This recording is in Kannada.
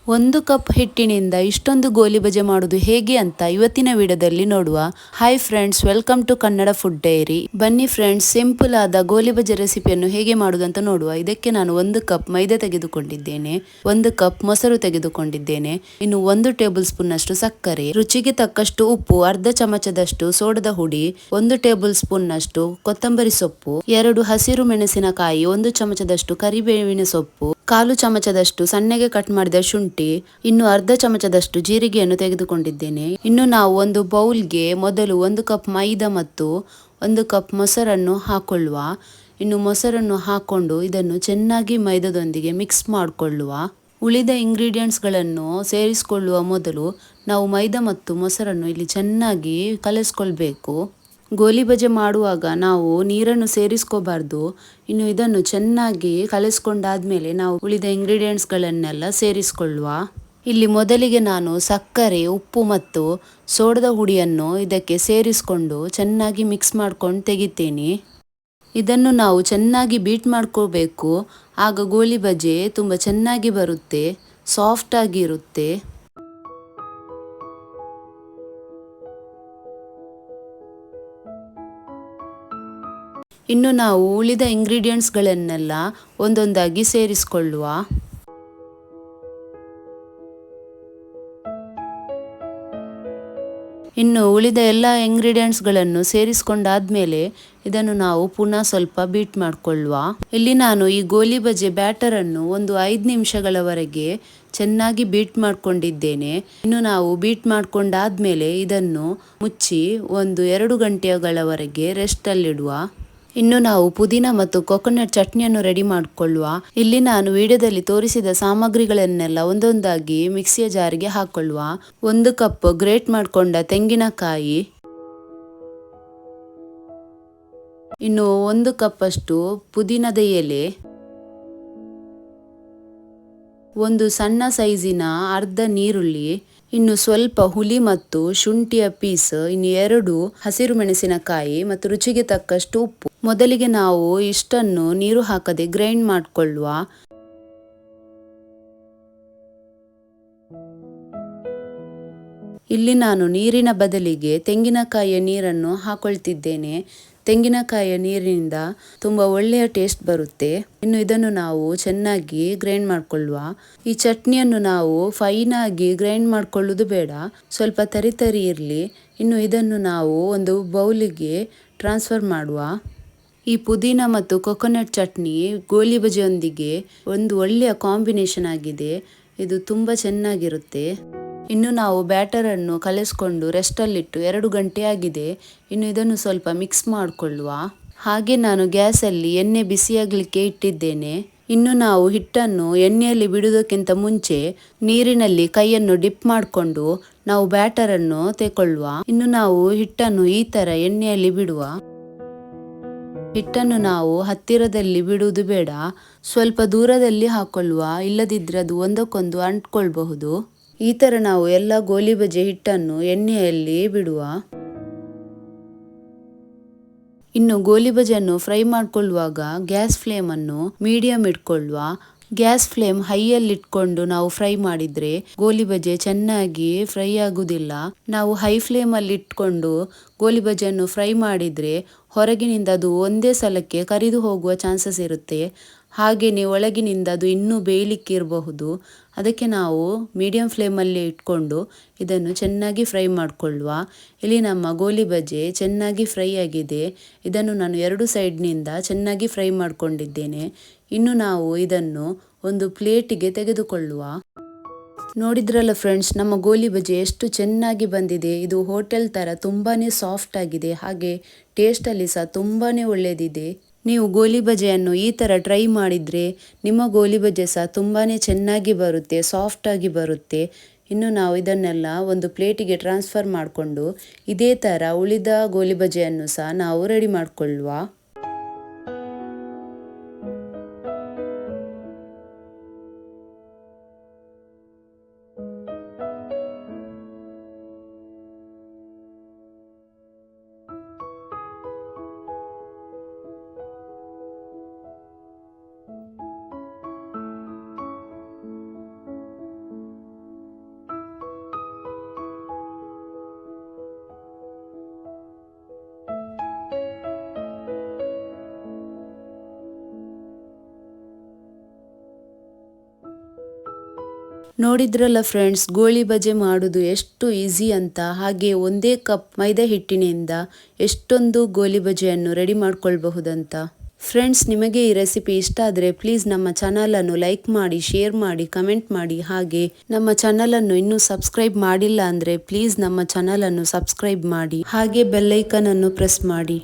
ಒಂದು ಕಪ್ ಹಿಟ್ಟಿನಿಂದ ಇಷ್ಟೊಂದು ಗೋಲಿ ಬಜೆ ಮಾಡೋದು ಹೇಗೆ ಅಂತ ಇವತ್ತಿನ ವಿಡಿಯೋದಲ್ಲಿ ನೋಡುವ. Hi friends, welcome to Kannada food diary. ಬನ್ನಿ ಫ್ರೆಂಡ್ಸ್, ಸಿಂಪಲ್ ಆದ ಗೋಲಿ ಬಜೆ ರೆಸಿಪಿಯನ್ನು ಹೇಗೆ ಮಾಡುವುದು ಅಂತ ನೋಡುವ. ಇದಕ್ಕೆ ನಾನು 1 ಕಪ್ ಮೈದಾ ತೆಗೆದುಕೊಂಡಿದ್ದೇನೆ, 1 ಕಪ್ ಮೊಸರು ತೆಗೆದುಕೊಂಡಿದ್ದೇನೆ, ಇನ್ನು 1 ಟೇಬಲ್ ಸ್ಪೂನ್ ಅಷ್ಟು ಸಕ್ಕರೆ, ರುಚಿಗೆ ತಕ್ಕಷ್ಟು ಉಪ್ಪು, ಅರ್ಧ ಚಮಚದಷ್ಟು ಸೋಡದ ಹುಡಿ, 1 ಟೇಬಲ್ ಸ್ಪೂನ್ ನಷ್ಟು ಕೊತ್ತಂಬರಿ ಸೊಪ್ಪು, 2 ಹಸಿರು ಮೆಣಸಿನಕಾಯಿ, 1 ಚಮಚದಷ್ಟು ಕರಿಬೇವಿನ ಸೊಪ್ಪು, 1/4 ಚಮಚದಷ್ಟು ಸಣ್ಣಗೆ ಕಟ್ ಮಾಡಿದ ಶುಂಠಿ, ಇನ್ನು ಅರ್ಧ ಚಮಚದಷ್ಟು ಜೀರಿಗೆಯನ್ನು ತೆಗೆದುಕೊಂಡಿದ್ದೇನೆ. ಇನ್ನು ನಾವು ಒಂದು ಬೌಲ್ಗೆ ಮೊದಲು 1 ಕಪ್ ಮೈದಾ ಮತ್ತು 1 ಕಪ್ ಮೊಸರನ್ನು ಹಾಕೊಳ್ಳುವ. ಇನ್ನು ಮೊಸರನ್ನು ಹಾಕೊಂಡು ಇದನ್ನು ಚೆನ್ನಾಗಿ ಮೈದಾದೊಂದಿಗೆ ಮಿಕ್ಸ್ ಮಾಡಿಕೊಳ್ಳುವ. ಉಳಿದ ಇಂಗ್ರೀಡಿಯೆಂಟ್ಸ್ಗಳನ್ನು ಸೇರಿಸಿಕೊಳ್ಳುವ ಮೊದಲು ನಾವು ಮೈದಾ ಮತ್ತು ಮೊಸರನ್ನು ಇಲ್ಲಿ ಚೆನ್ನಾಗಿ ಕಲಿಸ್ಕೊಳ್ಬೇಕು. ಗೋಲಿ ಬಜೆ ಮಾಡುವಾಗ ನಾವು ನೀರನ್ನು ಸೇರಿಸ್ಕೋಬಾರ್ದು. ಇನ್ನು ಇದನ್ನು ಚೆನ್ನಾಗಿ ಕಲಿಸ್ಕೊಂಡಾದ್ಮೇಲೆ ನಾವು ಉಳಿದ ಇಂಗ್ರೀಡಿಯೆಂಟ್ಸ್ಗಳನ್ನೆಲ್ಲ ಸೇರಿಸ್ಕೊಳ್ಳುವ. ಇಲ್ಲಿ ಮೊದಲಿಗೆ ನಾನು ಸಕ್ಕರೆ, ಉಪ್ಪು ಮತ್ತು ಸೋಡದ ಹುಡಿಯನ್ನು ಇದಕ್ಕೆ ಸೇರಿಸ್ಕೊಂಡು ಚೆನ್ನಾಗಿ ಮಿಕ್ಸ್ ಮಾಡ್ಕೊಂಡು ತೆಗಿತೇನೆ. ಇದನ್ನು ನಾವು ಚೆನ್ನಾಗಿ ಬೀಟ್ ಮಾಡ್ಕೋಬೇಕು. ಆಗ ಗೋಲಿ ಬಜೆ ತುಂಬ ಚೆನ್ನಾಗಿ ಬರುತ್ತೆ, ಸಾಫ್ಟ್ ಆಗಿರುತ್ತೆ. ಇನ್ನು ನಾವು ಉಳಿದ ಇಂಗ್ರೀಡಿಯೆಂಟ್ಸ್ಗಳನ್ನೆಲ್ಲ ಒಂದೊಂದಾಗಿ ಸೇರಿಸಿಕೊಳ್ಳುವ. ಇನ್ನು ಉಳಿದ ಎಲ್ಲ ಇಂಗ್ರೀಡಿಯೆಂಟ್ಸ್ಗಳನ್ನು ಸೇರಿಸ್ಕೊಂಡಾದ್ಮೇಲೆ ಇದನ್ನು ನಾವು ಪುನಃ ಸ್ವಲ್ಪ ಬೀಟ್ ಮಾಡಿಕೊಳ್ಳುವ. ಇಲ್ಲಿ ನಾನು ಈ ಗೋಲಿ ಬಜೆ ಬ್ಯಾಟರನ್ನು ಒಂದು 5 ನಿಮಿಷಗಳವರೆಗೆ ಚೆನ್ನಾಗಿ ಬೀಟ್ ಮಾಡ್ಕೊಂಡಿದ್ದೇನೆ. ಇನ್ನು ನಾವು ಬೀಟ್ ಮಾಡ್ಕೊಂಡಾದ್ಮೇಲೆ ಇದನ್ನು ಮುಚ್ಚಿ ಒಂದು 2 ಗಂಟೆಗಳವರೆಗೆ ರೆಸ್ಟಲ್ಲಿಡುವ. ಇನ್ನು ನಾವು ಪುದೀನ ಮತ್ತು ಕೊಕೊನಟ್ ಚಟ್ನಿಯನ್ನು ರೆಡಿ ಮಾಡಿಕೊಳ್ಳುವ. ಇಲ್ಲಿ ನಾನು ವಿಡಿಯೋದಲ್ಲಿ ತೋರಿಸಿದ ಸಾಮಗ್ರಿಗಳನ್ನೆಲ್ಲ ಒಂದೊಂದಾಗಿ ಮಿಕ್ಸಿಯ ಜಾರಿಗೆ ಹಾಕೊಳ್ಳುವ. 1 ಕಪ್ ಗ್ರೇಟ್ ಮಾಡಿಕೊಂಡ ತೆಂಗಿನಕಾಯಿ, ಇನ್ನು 1 ಕಪ್ ಅಷ್ಟು ಪುದೀನದ ಎಲೆ, ಒಂದು ಸಣ್ಣ ಸೈಜಿನ ಅರ್ಧ ನೀರುಳ್ಳಿ, ಇನ್ನು ಸ್ವಲ್ಪ ಹುಳಿ ಮತ್ತು ಶುಂಠಿಯ ಪೀಸ್, ಇನ್ನು 2 ಹಸಿರು ಮೆಣಸಿನಕಾಯಿ ಮತ್ತು ರುಚಿಗೆ ತಕ್ಕಷ್ಟು ಉಪ್ಪು. ಮೊದಲಿಗೆ ನಾವು ಇಷ್ಟನ್ನು ನೀರು ಹಾಕದೆ ಗ್ರೈಂಡ್ ಮಾಡಿಕೊಳ್ಳುವ. ಇಲ್ಲಿ ನಾನು ನೀರಿನ ಬದಲಿಗೆ ತೆಂಗಿನಕಾಯಿಯ ನೀರನ್ನು ಹಾಕೊಳ್ತಿದ್ದೇನೆ. ತೆಂಗಿನಕಾಯಿಯ ನೀರಿನಿಂದ ತುಂಬ ಒಳ್ಳೆಯ ಟೇಸ್ಟ್ ಬರುತ್ತೆ. ಇನ್ನು ಇದನ್ನು ನಾವು ಚೆನ್ನಾಗಿ ಗ್ರೈಂಡ್ ಮಾಡಿಕೊಳ್ಳುವ. ಈ ಚಟ್ನಿಯನ್ನು ನಾವು ಫೈನ್ ಆಗಿ ಗ್ರೈಂಡ್ ಮಾಡಿಕೊಳ್ಳುವುದು ಬೇಡ, ಸ್ವಲ್ಪ ತರಿ ಇರಲಿ. ಇನ್ನು ಇದನ್ನು ನಾವು ಒಂದು ಬೌಲಿಗೆ ಟ್ರಾನ್ಸ್ಫರ್ ಮಾಡುವ. ಈ ಪುದೀನ ಮತ್ತು ಕೊಕೊನಟ್ ಚಟ್ನಿ ಗೋಲಿ ಬಜೆಯೊಂದಿಗೆ ಒಂದು ಒಳ್ಳೆಯ ಕಾಂಬಿನೇಷನ್ ಆಗಿದೆ. ಇದು ತುಂಬ ಚೆನ್ನಾಗಿರುತ್ತೆ. ಇನ್ನು ನಾವು ಬ್ಯಾಟರನ್ನು ಕಲಿಸ್ಕೊಂಡು ರೆಸ್ಟಲ್ಲಿಟ್ಟು 2 ಗಂಟೆ ಆಗಿದೆ. ಇನ್ನು ಇದನ್ನು ಸ್ವಲ್ಪ ಮಿಕ್ಸ್ ಮಾಡಿಕೊಳ್ಳುವ. ಹಾಗೆ ನಾನು ಗ್ಯಾಸಲ್ಲಿ ಎಣ್ಣೆ ಬಿಸಿಯಾಗಲಿಕ್ಕೆ ಇಟ್ಟಿದ್ದೇನೆ. ಇನ್ನು ನಾವು ಹಿಟ್ಟನ್ನು ಎಣ್ಣೆಯಲ್ಲಿ ಬಿಡುವುದಕ್ಕಿಂತ ಮುಂಚೆ ನೀರಿನಲ್ಲಿ ಕೈಯನ್ನು ಡಿಪ್ ಮಾಡಿಕೊಂಡು ನಾವು ಬ್ಯಾಟರನ್ನು ತೆಕೊಳ್ಳುವ. ಇನ್ನು ನಾವು ಹಿಟ್ಟನ್ನು ಈ ಥರ ಎಣ್ಣೆಯಲ್ಲಿ ಬಿಡುವ. ಹಿಟ್ಟನ್ನು ನಾವು ಹತ್ತಿರದಲ್ಲಿ ಬಿಡುವುದು ಬೇಡ, ಸ್ವಲ್ಪ ದೂರದಲ್ಲಿ ಹಾಕೊಳ್ಳುವ, ಇಲ್ಲದಿದ್ದರೆ ಅದು ಒಂದಕ್ಕೊಂದು ಅಂಟ್ಕೊಳ್ಬಹುದು. ಈ ಥರ ನಾವು ಎಲ್ಲ ಗೋಲಿ ಬಜೆ ಹಿಟ್ಟನ್ನು ಎಣ್ಣೆಯಲ್ಲಿ ಬಿಡುವ. ಇನ್ನು ಗೋಲಿ ಬಜೆಯನ್ನು ಫ್ರೈ ಮಾಡಿಕೊಳ್ಳುವಾಗ ಗ್ಯಾಸ್ ಫ್ಲೇಮನ್ನು ಮೀಡಿಯಂ ಇಟ್ಕೊಳ್ಳುವ. ಗ್ಯಾಸ್ ಫ್ಲೇಮ್ ಹೈಯಲ್ಲಿ ಇಟ್ಕೊಂಡು ನಾವು ಫ್ರೈ ಮಾಡಿದರೆ ಗೋಲಿ ಬಜೆ ಚೆನ್ನಾಗಿ ಫ್ರೈ ಆಗುವುದಿಲ್ಲ. ನಾವು ಹೈ ಫ್ಲೇಮಲ್ಲಿ ಇಟ್ಕೊಂಡು ಗೋಲಿ ಬಜೆಯನ್ನು ಫ್ರೈ ಮಾಡಿದರೆ ಹೊರಗಿನಿಂದ ಅದು ಒಂದೇ ಸಲಕ್ಕೆ ಕರಿದು ಹೋಗುವ ಚಾನ್ಸಸ್ ಇರುತ್ತೆ. ಹಾಗೆಯೇ ಒಳಗಿನಿಂದ ಅದು ಇನ್ನೂ ಬೇಯಲಿಕ್ಕೆ ಇರಬಹುದು. ಅದಕ್ಕೆ ನಾವು ಮೀಡಿಯಂ ಫ್ಲೇಮಲ್ಲಿ ಇಟ್ಕೊಂಡು ಇದನ್ನು ಚೆನ್ನಾಗಿ ಫ್ರೈ ಮಾಡಿಕೊಳ್ಳುವ. ಇಲ್ಲಿ ನಮ್ಮ ಗೋಲಿ ಬಜೆ ಚೆನ್ನಾಗಿ ಫ್ರೈ ಆಗಿದೆ. ಇದನ್ನು ನಾನು 2 ಸೈಡ್ನಿಂದ ಚೆನ್ನಾಗಿ ಫ್ರೈ ಮಾಡಿಕೊಂಡಿದ್ದೇನೆ. ಇನ್ನು ನಾವು ಇದನ್ನು ಒಂದು ಪ್ಲೇಟಿಗೆ ತೆಗೆದುಕೊಳ್ಳುವ. ನೋಡಿದ್ರಲ್ಲ ಫ್ರೆಂಡ್ಸ್, ನಮ್ಮ ಗೋಲಿ ಬಜೆ ಎಷ್ಟು ಚೆನ್ನಾಗಿ ಬಂದಿದೆ. ಇದು ಹೋಟೆಲ್ ಥರ ತುಂಬಾ ಸಾಫ್ಟ್ ಆಗಿದೆ, ಹಾಗೆ ಟೇಸ್ಟಲ್ಲಿ ಸಹ ತುಂಬಾ ಒಳ್ಳೆಯದಿದೆ. ನೀವು ಗೋಲಿ ಬಜೆಯನ್ನು ಈ ಥರ ಟ್ರೈ ಮಾಡಿದರೆ ನಿಮ್ಮ ಗೋಲಿ ಬಜೆ ಸಹ ತುಂಬಾ ಚೆನ್ನಾಗಿ ಬರುತ್ತೆ, ಸಾಫ್ಟಾಗಿ ಬರುತ್ತೆ. ಇನ್ನು ನಾವು ಇದನ್ನೆಲ್ಲ ಒಂದು ಪ್ಲೇಟಿಗೆ ಟ್ರಾನ್ಸ್ಫರ್ ಮಾಡಿಕೊಂಡು ಇದೇ ಥರ ಉಳಿದ ಗೋಲಿ ಬಜೆಯನ್ನು ಸಹ ನಾವು ರೆಡಿ ಮಾಡಿಕೊಳ್ಳುವ. ನೋಡಿದ್ರಲ್ಲ ಫ್ರೆಂಡ್ಸ್, ಗೋಳಿ ಬಜೆ ಮಾಡುದು ಎಷ್ಟು ಈಸಿ ಅಂತ. ಹಾಗೆ ಒಂದೇ ಕಪ್ ಮೈದಾ ಹಿಟ್ಟಿನಿಂದ ಎಷ್ಟೊಂದು ಗೋಳಿ ಬಜೆಯನ್ನು ರೆಡಿ ಮಾಡ್ಕೊಳ್ಬಹುದಂತ. ಫ್ರೆಂಡ್ಸ್, ನಿಮಗೆ ಈ ರೆಸಿಪಿ ಇಷ್ಟ ಆದರೆ ಪ್ಲೀಸ್ ನಮ್ಮ ಚಾನಲನ್ನು ಲೈಕ್ ಮಾಡಿ, ಶೇರ್ ಮಾಡಿ, ಕಮೆಂಟ್ ಮಾಡಿ. ಹಾಗೆ ನಮ್ಮ ಚಾನಲನ್ನು ಇನ್ನೂ ಸಬ್ಸ್ಕ್ರೈಬ್ ಮಾಡಿಲ್ಲ ಅಂದರೆ ಪ್ಲೀಸ್ ನಮ್ಮ ಚಾನಲನ್ನು ಸಬ್ಸ್ಕ್ರೈಬ್ ಮಾಡಿ. ಹಾಗೆ ಬೆಲ್ ಐಕಾನ್ ಅನ್ನು ಪ್ರೆಸ್ ಮಾಡಿ.